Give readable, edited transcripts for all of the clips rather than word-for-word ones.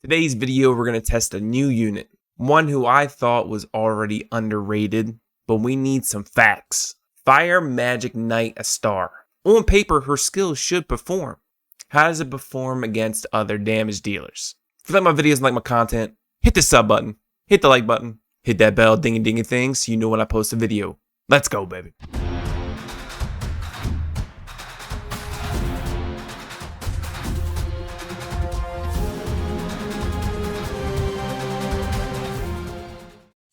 Today's video, we're going to test a new unit, one who I thought was already underrated, but we need some facts. Fire Magic Knight ASTAR. On paper, her skills should perform. How does it perform against other damage dealers? If you like my videos and like my content, hit the sub button, hit the like button, hit that bell dingy dingy thing so you know when I post a video. Let's go, baby.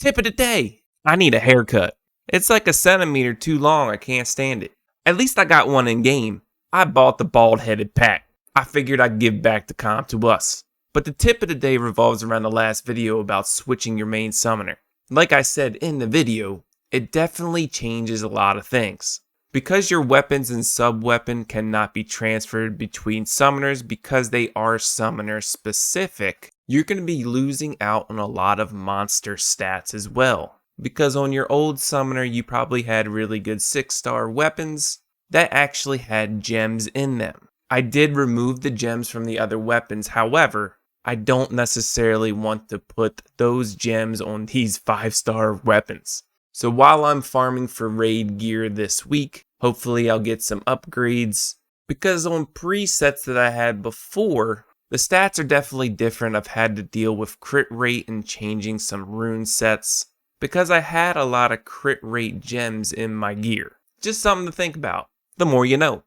Tip of the day, I need a haircut. It's like a centimeter too long, I can't stand it. At least I got one in game. I bought the bald-headed pack. I figured I'd give back the comp to us. But the tip of the day revolves around the last video about switching your main summoner. Like I said in the video, it definitely changes a lot of things. Because your weapons and sub-weapon cannot be transferred between summoners because they are summoner specific, you're going to be losing out on a lot of monster stats as well. Because on your old summoner you probably had really good 6-star weapons that actually had gems in them. I did remove the gems from the other weapons, however, I don't necessarily want to put those gems on these 5-star weapons. So while I'm farming for raid gear this week, hopefully I'll get some upgrades. Because on presets that I had before, the stats are definitely different. I've had to deal with crit rate and changing some rune sets. Because I had a lot of crit rate gems in my gear. Just something to think about. The more you know.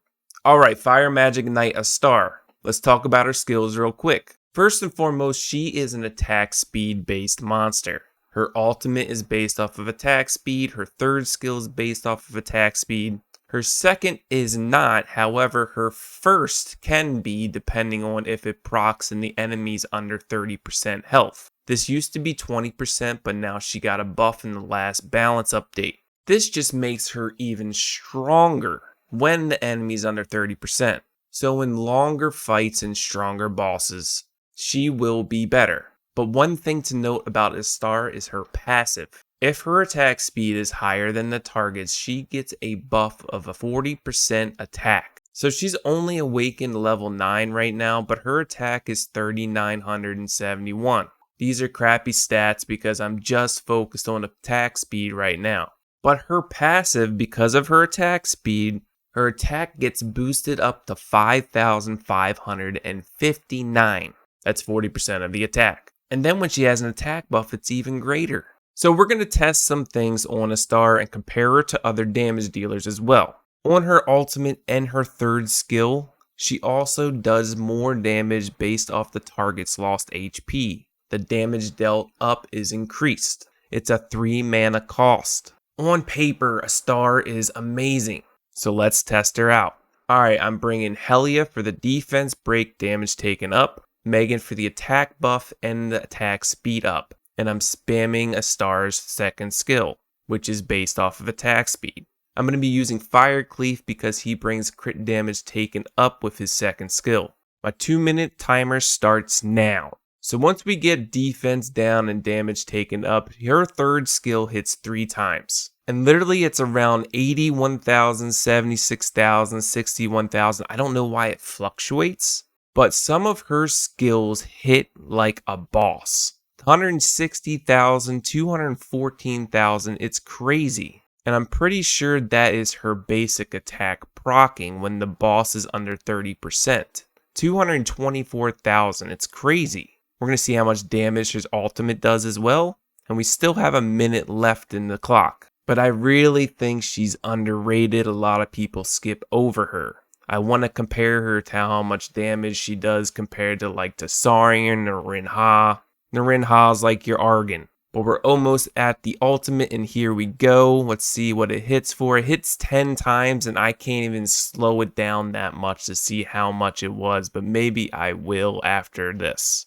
Alright, Fire Magic Knight ASTAR. Let's talk about her skills real quick. First and foremost, she is an attack speed based monster. Her ultimate is based off of attack speed. Her third skill is based off of attack speed. Her second is not, however, her first can be depending on if it procs and the enemy's under 30% health. This used to be 20%, but now she got a buff in the last balance update. This just makes her even stronger when the enemy's under 30%. So in longer fights and stronger bosses, she will be better. But one thing to note about ASTAR is her passive. If her attack speed is higher than the target's, she gets a buff of a 40% attack. So she's only awakened level 9 right now, but her attack is 3,971. These are crappy stats because I'm just focused on attack speed right now. But her passive, because of her attack speed, her attack gets boosted up to 5,559. That's 40% of the attack. And then when she has an attack buff, it's even greater. So we're going to test some things on ASTAR and compare her to other damage dealers as well. On her ultimate and her third skill, she also does more damage based off the target's lost HP. The damage dealt up is increased. It's a 3 mana cost. On paper, ASTAR is amazing. So let's test her out. Alright, I'm bringing Helia for the defense break damage taken up, Megan for the attack buff and the attack speed up. And I'm spamming ASTAR's second skill, which is based off of attack speed. I'm going to be using Fire Cleave because he brings crit damage taken up with his second skill. My 2-minute timer starts now. So once we get defense down and damage taken up, her third skill hits 3 times. And literally it's around 81,000, 76,000, 61,000. I don't know why it fluctuates, but some of her skills hit like a boss. 160,000, 214,000, it's crazy. And I'm pretty sure that is her basic attack proccing when the boss is under 30%. 224,000, it's crazy. We're going to see how much damage his ultimate does as well. And we still have a minute left in the clock. But I really think she's underrated. A lot of people skip over her. I want to compare her to how much damage she does compared to like Saurian or Rinha. Rinha's like your Argon. But we're almost at the ultimate and here we go. Let's see what it hits for. It hits 10 times and I can't even slow it down that much to see how much it was. But maybe I will after this.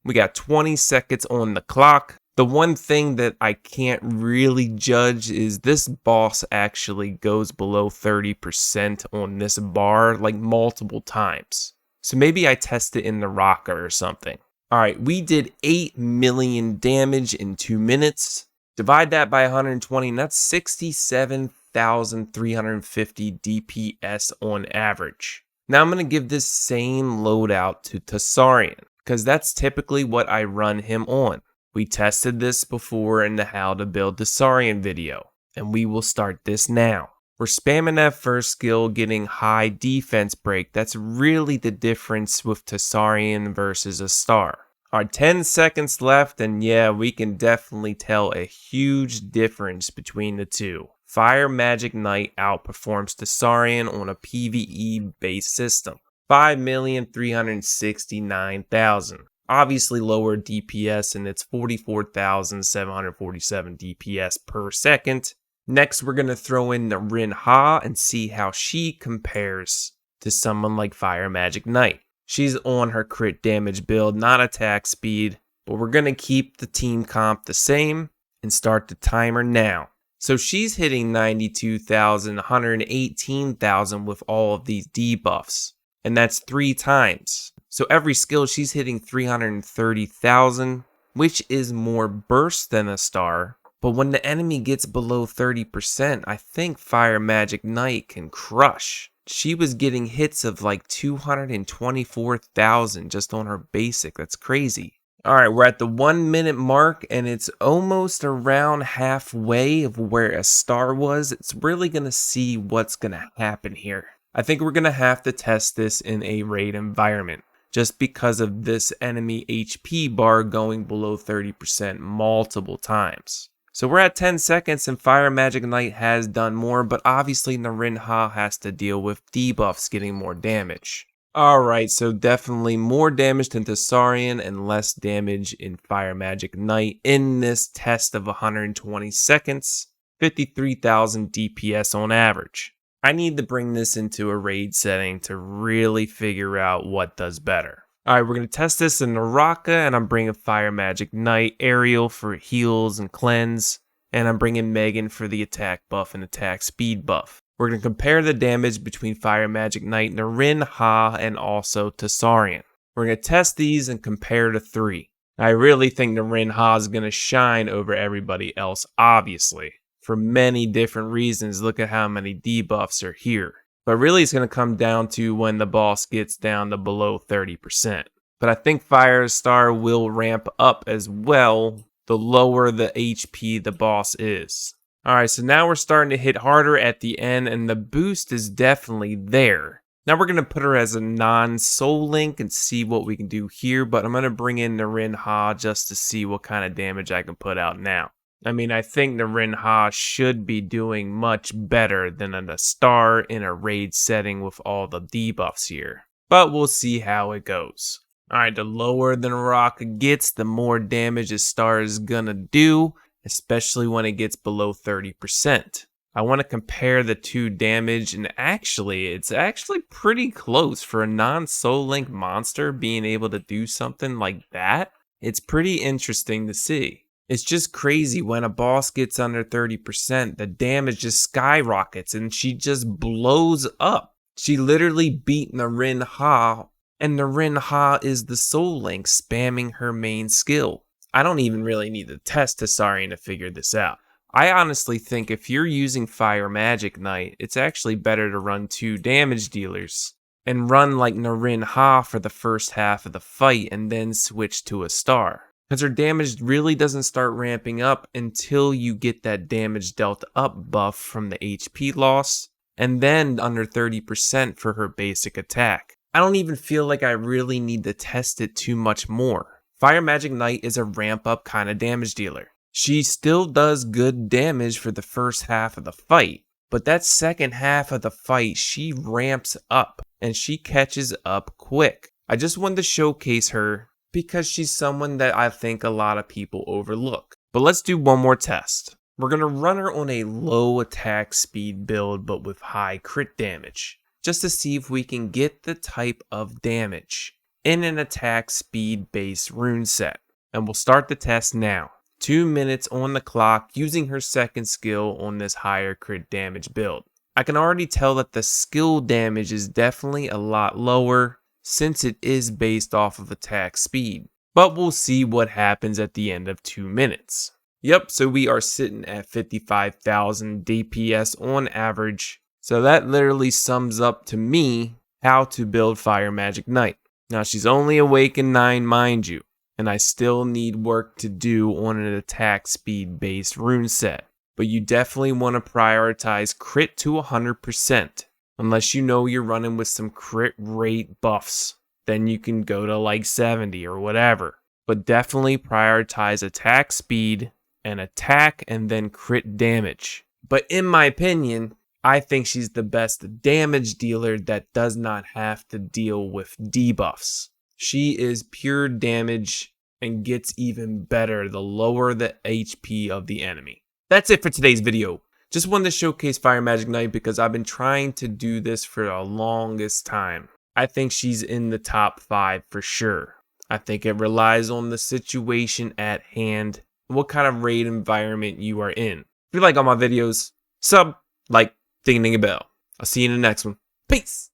We got 20 seconds on the clock. The one thing that I can't really judge is this boss actually goes below 30% on this bar like multiple times. So maybe I test it in the rocker or something. Alright, we did 8 million damage in 2 minutes. Divide that by 120 and that's 67,350 DPS on average. Now I'm going to give this same loadout to Tessarian, because that's typically what I run him on. We tested this before in the how to build Tessarian video, and we will start this now. We're spamming that first skill, getting high defense break. That's really the difference with Tessarian versus ASTAR. Our 10 seconds left, and yeah, we can definitely tell a huge difference between the two. Fire Magic Knight outperforms Tessarian on a PvE based system. 5,369,000. Obviously lower DPS, and it's 44,747 DPS per second. Next, we're going to throw in the Rin Ha and see how she compares to someone like Fire Magic Knight. She's on her crit damage build, not attack speed, but we're going to keep the team comp the same and start the timer now. So she's hitting 92,000, 118,000 with all of these debuffs, and that's 3 times. So every skill she's hitting 330,000, which is more burst than ASTAR. But when the enemy gets below 30%, I think Fire Magic Knight can crush. She was getting hits of like 224,000 just on her basic. That's crazy. Alright, we're at the 1 minute mark, and it's almost around halfway of where ASTAR was. It's really going to see what's going to happen here. I think we're going to have to test this in a raid environment, just because of this enemy HP bar going below 30% multiple times. So we're at 10 seconds, and Fire Magic Knight has done more, but obviously Rin Ha has to deal with debuffs getting more damage. Alright, so definitely more damage than Tessarian and less damage in Fire Magic Knight in this test of 120 seconds, 53,000 DPS on average. I need to bring this into a raid setting to really figure out what does better. Alright, we're going to test this in Naraka, and I'm bringing Fire Magic Knight, Ariel for heals and cleanse, and I'm bringing Megan for the attack buff and attack speed buff. We're going to compare the damage between Fire Magic Knight, Rin Ha, and also Tessarian. We're going to test these and compare the 3. I really think Rin Ha is going to shine over everybody else, obviously, for many different reasons. Look at how many debuffs are here. But really it's going to come down to when the boss gets down to below 30%. But I think Fire Star will ramp up as well the lower the HP the boss is. Alright, so now we're starting to hit harder at the end, and the boost is definitely there. Now we're going to put her as a non-soul link and see what we can do here, but I'm going to bring in Rin Ha just to see what kind of damage I can put out now. I mean, I think Rin Ha should be doing much better than an ASTAR in a raid setting with all the debuffs here. But we'll see how it goes. Alright, the lower the Naraka gets, the more damage ASTAR is going to do, especially when it gets below 30%. I want to compare the 2 damage, and it's actually pretty close for a non-soul link monster being able to do something like that. It's pretty interesting to see. It's just crazy when a boss gets under 30%, the damage just skyrockets and she just blows up. She literally beat Rin Ha, and Rin Ha is the soul link spamming her main skill. I don't even really need to test Tessarian to figure this out. I honestly think if you're using Fire Magic Knight, it's actually better to run 2 damage dealers and run like Rin Ha for the first half of the fight and then switch to ASTAR. Because her damage really doesn't start ramping up until you get that damage dealt up buff from the HP loss, and then under 30% for her basic attack. I don't even feel like I really need to test it too much more. Fire Magic Knight is a ramp up kind of damage dealer. She still does good damage for the first half of the fight, but that second half of the fight she ramps up and she catches up quick. I just wanted to showcase her because she's someone that I think a lot of people overlook. But let's do one more test. We're going to run her on a low attack speed build but with high crit damage, just to see if we can get the type of damage in an attack speed based rune set. And we'll start the test now. 2 minutes on the clock using her second skill on this higher crit damage build. I can already tell that the skill damage is definitely a lot lower since it is based off of attack speed. But we'll see what happens at the end of 2 minutes. Yep, so we are sitting at 55,000 DPS on average. So that literally sums up to me how to build Fire Magic Knight. Now she's only Awakened 9, mind you, and I still need work to do on an attack speed based rune set. But you definitely want to prioritize crit to 100%, unless you know you're running with some crit rate buffs. Then you can go to like 70 or whatever. But definitely prioritize attack speed and attack and then crit damage. But in my opinion, I think she's the best damage dealer that does not have to deal with debuffs. She is pure damage and gets even better the lower the HP of the enemy. That's it for today's video. Just wanted to showcase Fire Magic Knight because I've been trying to do this for the longest time. I think she's in the top 5 for sure. I think it relies on the situation at hand, what kind of raid environment you are in. If you like all my videos, sub, like, ding a bell. I'll see you in the next one. Peace!